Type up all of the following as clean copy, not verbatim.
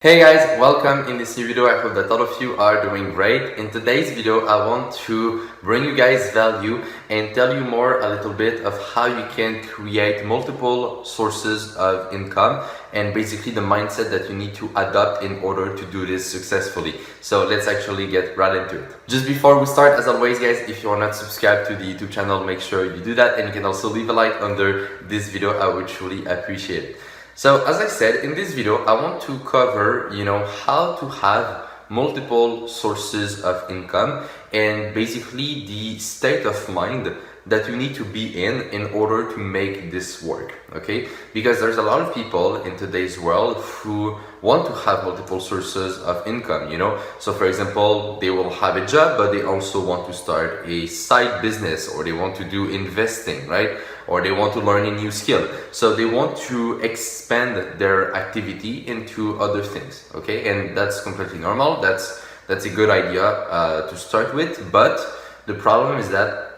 Hey guys, welcome in this new video. I hope that all of you are doing great. In today's video, I want to bring you guys value and tell you more a little bit of how you can create multiple sources of income and basically the mindset that you need to adopt in order to do this successfully. So let's actually get right into it. Just before we start, as always guys, if you are not subscribed to the YouTube channel, make sure you do that, and you can also leave a like under this video. I would truly appreciate it. So as I said, in this video, I want to cover, how to have multiple sources of income and basically the state of mind that you need to be in order to make this work, okay? Because there's a lot of people in today's world who want to have multiple sources of income, So for example, they will have a job, but they also want to start a side business, or they want to do investing, right? Or they want to learn a new skill. So they want to expand their activity into other things, okay? And that's completely normal. That's a good idea to start with, but the problem is that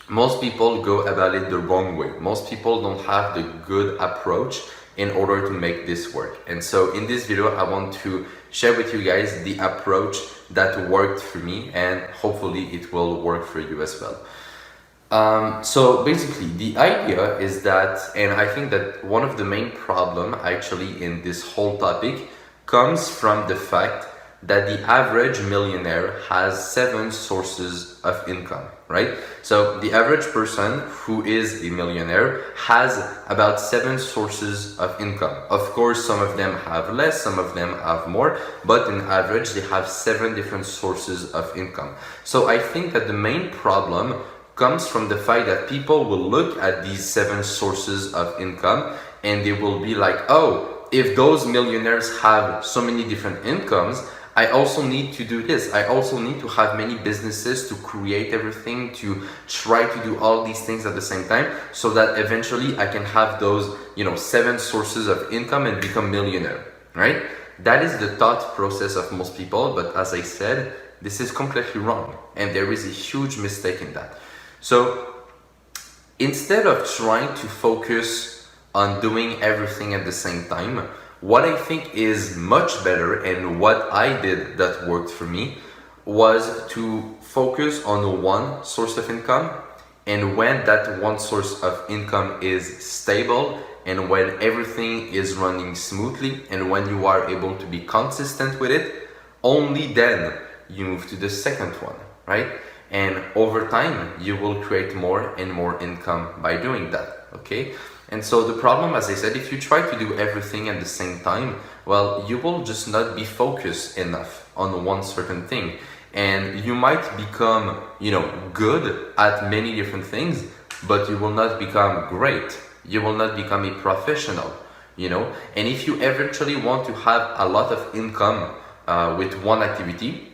most people go about it the wrong way. Most people don't have the good approach in order to make this work. And so in this video, I want to share with you guys the approach that worked for me, and hopefully it will work for you as well. So basically the idea is that, and I think that one of the main problem actually in this whole topic comes from the fact that the average millionaire has 7 sources of income, right? So the average person who is a millionaire has about 7 sources of income. Of course, some of them have less, some of them have more, but in average, they have 7 different sources of income. So I think that the main problem comes from the fact that people will look at these 7 sources of income and they will be like, oh, if those millionaires have so many different incomes, I also need to do this. I also need to have many businesses to create everything, to try to do all these things at the same time, so that eventually I can have those, 7 sources of income and become millionaire, right? That is the thought process of most people, but as I said, this is completely wrong, and there is a huge mistake in that. So instead of trying to focus on doing everything at the same time, what I think is much better, and what I did that worked for me, was to focus on one source of income. And when that one source of income is stable, and when everything is running smoothly, and when you are able to be consistent with it, only then you move to the second one, right? And over time, you will create more and more income by doing that, okay? And so the problem, as I said, if you try to do everything at the same time, well, you will just not be focused enough on one certain thing. And you might become, good at many different things, but you will not become great. You will not become a professional, And if you eventually want to have a lot of income with one activity,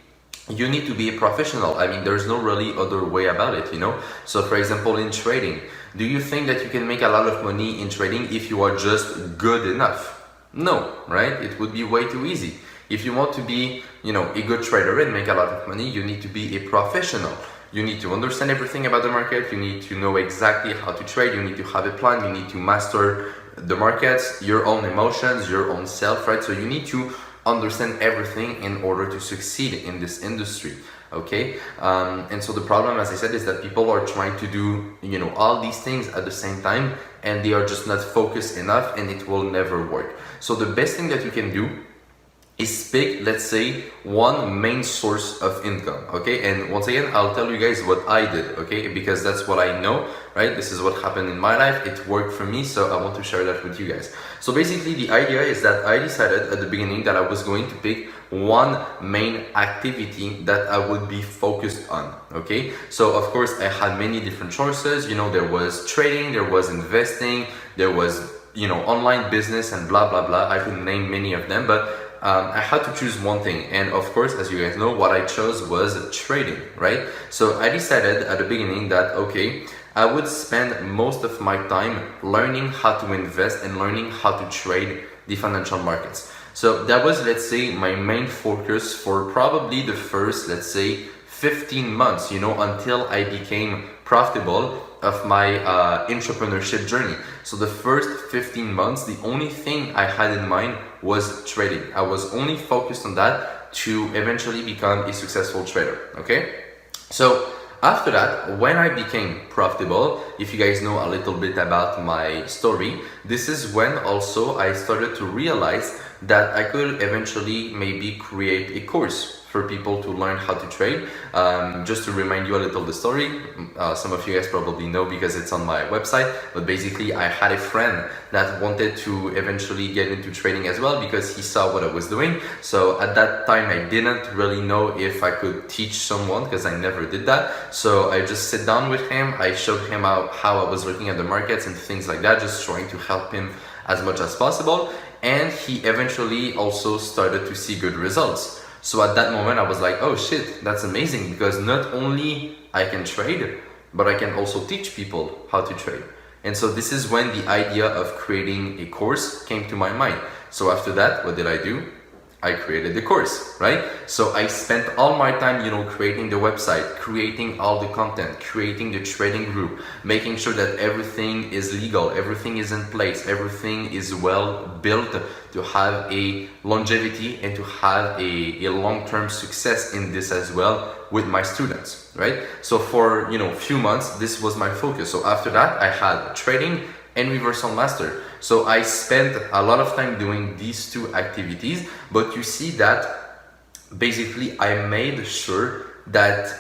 you need to be a professional. I mean, there's no really other way about it, So for example, in trading, do you think that you can make a lot of money in trading if you are just good enough? No, right? It would be way too easy. If you want to be, a good trader and make a lot of money, you need to be a professional. You need to understand everything about the market. You need to know exactly how to trade. You need to have a plan. You need to master the markets, your own emotions, your own self, right? So you need to understand everything in order to succeed in this industry, okay? And so the problem, as I said, is that people are trying to do, all these things at the same time, and they are just not focused enough, and it will never work. So the best thing that you can do is pick, let's say, one main source of income, okay? And once again, I'll tell you guys what I did, okay? Because that's what I know, right? This is what happened in my life. It worked for me, so I want to share that with you guys. So basically, the idea is that I decided at the beginning that I was going to pick one main activity that I would be focused on, okay? So of course, I had many different choices. There was trading, there was investing, there was, online business and blah, blah, blah. I could name many of them, but I had to choose one thing, and of course, as you guys know, what I chose was trading, right? So I decided at the beginning that, okay, I would spend most of my time learning how to invest and learning how to trade the financial markets. So that was, let's say, my main focus for probably the first, let's say, 15 months, until I became profitable. of my entrepreneurship journey. So the first 15 months, the only thing I had in mind was trading. I was only focused on that to eventually become a successful trader, okay? So after that, when I became profitable, if you guys know a little bit about my story, this is when also I started to realize that I could eventually maybe create a course for people to learn how to trade. Just to remind you a little the story, some of you guys probably know because it's on my website, but basically I had a friend that wanted to eventually get into trading as well because he saw what I was doing. So at that time I didn't really know if I could teach someone because I never did that. So I just sat down with him, I showed him how I was looking at the markets and things like that, just trying to help him as much as possible. And he eventually also started to see good results. So at that moment I was like, oh shit, that's amazing, because not only I can trade, but I can also teach people how to trade. And so this is when the idea of creating a course came to my mind. So after that, what did I do? I created the course, right? So I spent all my time, creating the website, creating all the content, creating the trading group, making sure that everything is legal, everything is in place, everything is well built to have a longevity and to have a long-term success in this as well with my students, right? So for, few months, this was my focus. So after that, I had trading and reversal master. So I spent a lot of time doing these two activities, but you see that basically I made sure that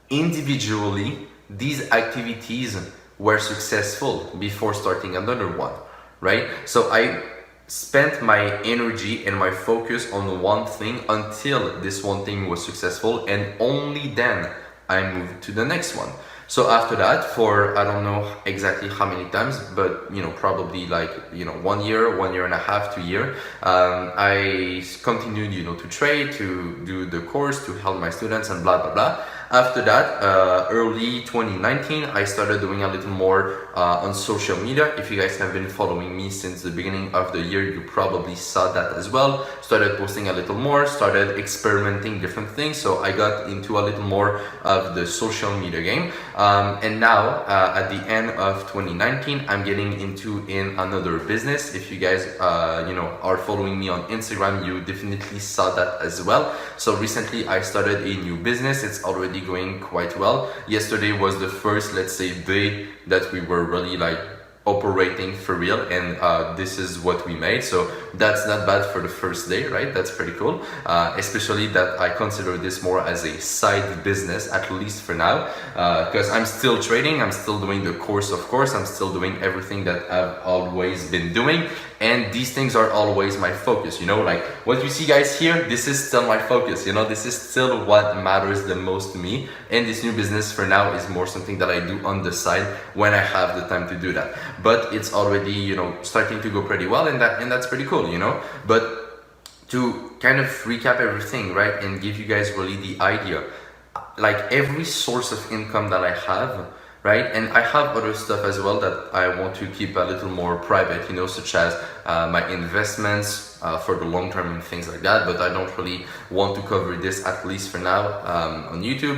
individually these activities were successful before starting another one, right? So I spent my energy and my focus on one thing until this one thing was successful, and only then I moved to the next one. So after that, for I don't know exactly how many times, but probably like 1 year, 1.5 years, 2 years, I continued to trade, to do the course, to help my students, and blah blah blah. After that, early 2019, I started doing a little more on social media. If you guys have been following me since the beginning of the year, you probably saw that as well. Started posting a little more, started experimenting different things. So I got into a little more of the social media game. And now, at the end of 2019, I'm getting into another business. If you guys, are following me on Instagram, you definitely saw that as well. So recently, I started a new business. It's already going quite well. Yesterday was the first, let's say, day that we were really operating for real, and this is what we made. So that's not bad for the first day, right? That's pretty cool, especially that I consider this more as a side business, at least for now, because I'm still trading, I'm still doing the course, of course, I'm still doing everything that I've always been doing, and these things are always my focus. Like what you see guys here, this is still my focus. This is still what matters the most to me, and this new business for now is more something that I do on the side when I have the time to do that. But it's already starting to go pretty well, and that's pretty cool. But to kind of recap everything, right, and give you guys really the idea, like every source of income that I have, right, and I have other stuff as well that I want to keep a little more private, such as my investments for the long term and things like that, but I don't really want to cover this, at least for now, on YouTube.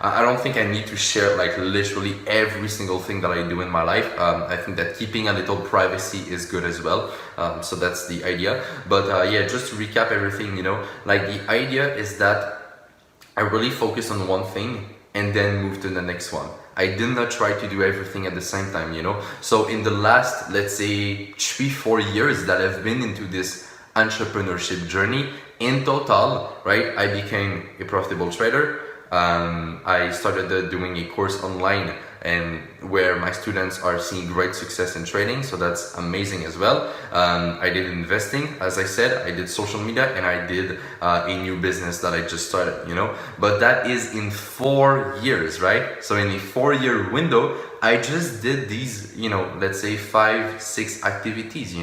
I don't think I need to share like literally every single thing that I do in my life. I think that keeping a little privacy is good as well. So that's the idea. But yeah, just to recap everything, like the idea is that I really focus on one thing and then move to the next one. I did not try to do everything at the same time, So in the last, let's say 3-4 years that I've been into this entrepreneurship journey, in total, right, I became a profitable trader. I started doing a course online, and where my students are seeing great success in trading, so that's amazing as well. I did investing, as I said, I did social media, and I did a new business that I just started, but that is in 4 years, right? So in a 4-year window, I just did these, let's say 5-6 activities,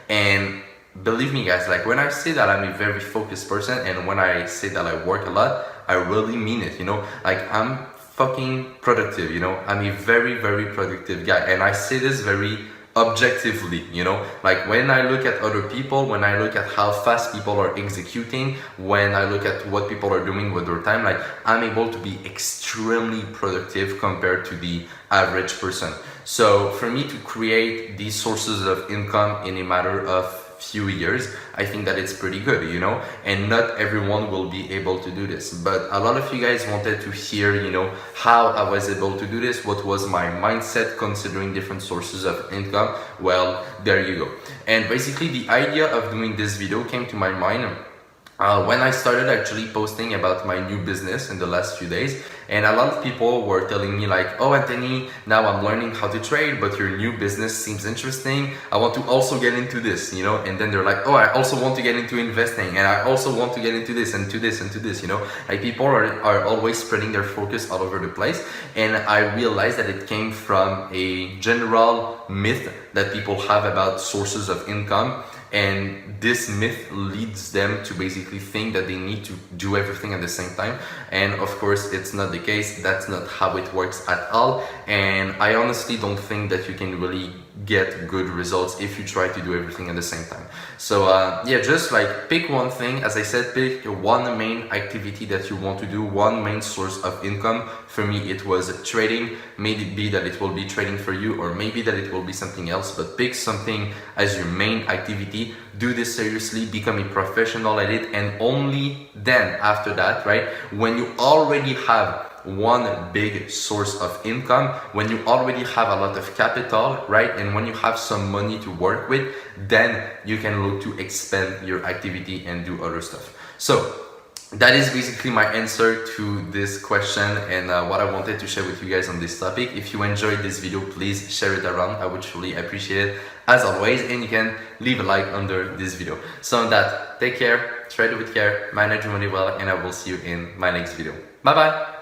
and believe me guys, like when I say that I'm a very focused person, and when I say that I work a lot, I really mean it, like I'm fucking productive, I'm a very, very productive guy, and I say this very objectively, you know, like when I look at other people, when I look at how fast people are executing, when I look at what people are doing with their time, like I'm able to be extremely productive compared to the average person. So for me to create these sources of income in a matter of few years, I think that it's pretty good, you know, and not everyone will be able to do this, but a lot of you guys wanted to hear, you know, how I was able to do this, what was my mindset considering different sources of income. Well, there you go. And basically the idea of doing this video came to my mind when I started actually posting about my new business in the last few days, and a lot of people were telling me like, oh Anthony, now I'm learning how to trade, but your new business seems interesting, I want to also get into this, you know, and then they're like, oh, I also want to get into investing, and I also want to get into this and to this and to this, you know, like people are always spreading their focus all over the place. And I realized that it came from a general myth that people have about sources of income. And this myth leads them to basically think that they need to do everything at the same time. And of course, it's not the case. That's not how it works at all. And I honestly don't think that you can really get good results if you try to do everything at the same time. So yeah, just like pick one thing. As I said, pick one main activity that you want to do, one main source of income. For me, it was trading. Maybe it be that it will be trading for you, or maybe that it will be something else, but pick something as your main activity. Do this seriously, become a professional at it, and only then after that, right, when you already have one big source of income, when you already have a lot of capital, right, and when you have some money to work with, then you can look to expand your activity and do other stuff. So that is basically my answer to this question and what I wanted to share with you guys on this topic. If you enjoyed this video, please share it around. I would truly appreciate it as always, and you can leave a like under this video. So on that, take care, trade with care, manage your money well, and I will see you in my next video. Bye bye.